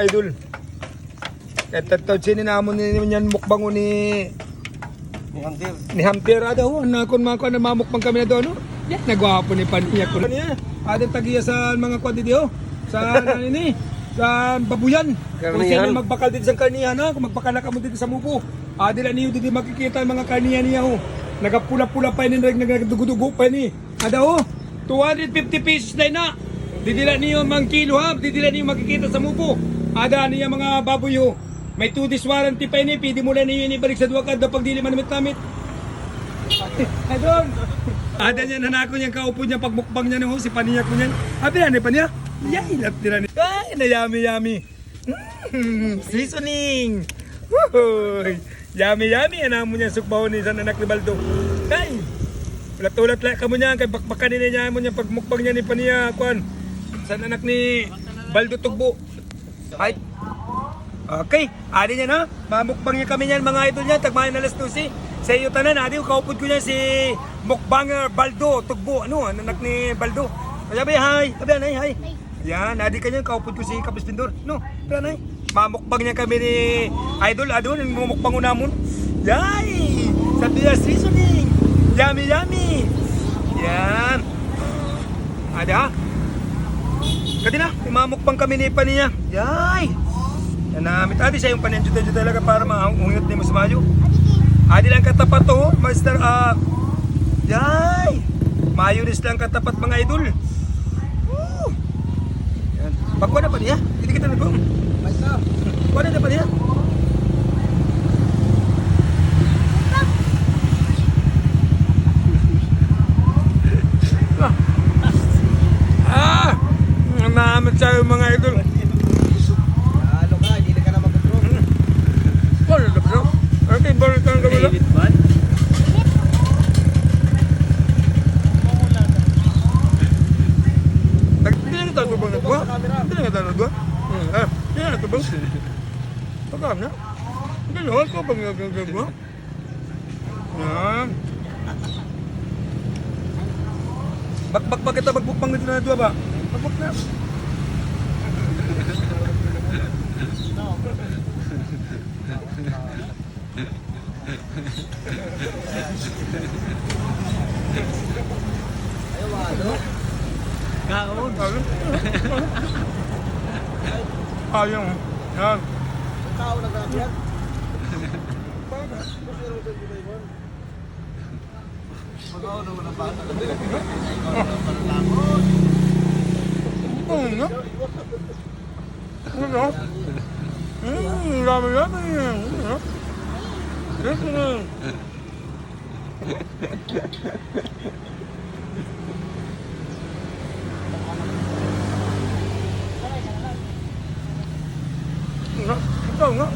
Idol. Ito sininamon niyan mukbang ni Hunter. ni Hamter ado nakon man mamukbang kami na do no. Nagwapo ni paniya ko niya. Ada tagiya sa mga kwadi dio. Sa nani sa babuyan. Kung sino magbakal dito sa kaniya na, kung magbakal na kamo dito sa mupo. Adila niyo dito makikita ang mga kaniya niya ho. Nagapula-pula pa ni nagdugo-dugo pa ni. Ada ho. 250 pesos na. Didila niyo mang kilo ha. Didila niyo makikita sa mupo. Ada niya mga baboy ho. May 2 days warranty pa ini. Pwede mo na niyo ibalik sa duwa kada pag dili manamit-namit. Adon. Ada niya nanako niya kaupo niya pagmukbang niya no si paniya ko niyan. Abi na pa niya. Yay, tira ni. Ay, na yummy. Seasoning. Woohoo. Yummy. Ana mo niya sukbaw ni sa anak ni Baldo. Ay. Ulat-ulat la kamo niya kay bakbakan niya mo niya pagmukbang niya ni paniya kuan. Sa anak ni Baldo Tugbo. Ay. Okay, adi niya na. Mamukbang niya kami niyan mga idol niya tagmayan alas 12. Sa iyo tanan adi kaupod ko niya si mukbanger Baldo Tugbo. Ano, anak ni Baldo. Sabi hi. Sabi hi. Yan, adi kanya kaupod ko si Kapistindor. No, planay. Mamukbang niya kami ni Idol adon ang mumukbang namon. Yay! Sa dia seasoning. Yummy. Yan. Ada. Kadi na, mamukbang kami ni paniya. Yay! Yan namit adi sa yung panin juta talaga para maungat ni mas mayo. Adi lang katapat to, Master Yay! Mayonnaise lang katapat mga idol. Yan. Pagkuha na pa niya? Hindi kita nagawin. Kuha na pa niya? Naamit sa'yo mga idol. Halo ka, hindi ka na mag-draw. Wala na bro. Okay, balit ka na wala. Hindi na kita tubang nagwa. Hindi na kita nagwa. Hindi na tubang. Pagkam na. Hindi na ako pag nagwa. Yan. Bakbak kita magbukbang dito na dua ba? Bakbak na. Ayaw, ano? Kaon. Ayong. Yan. Ang tao nag-akyat. Mag-aw naman ang bata. Ano? Ano? Dami. Ano? Dito na. Ito nga.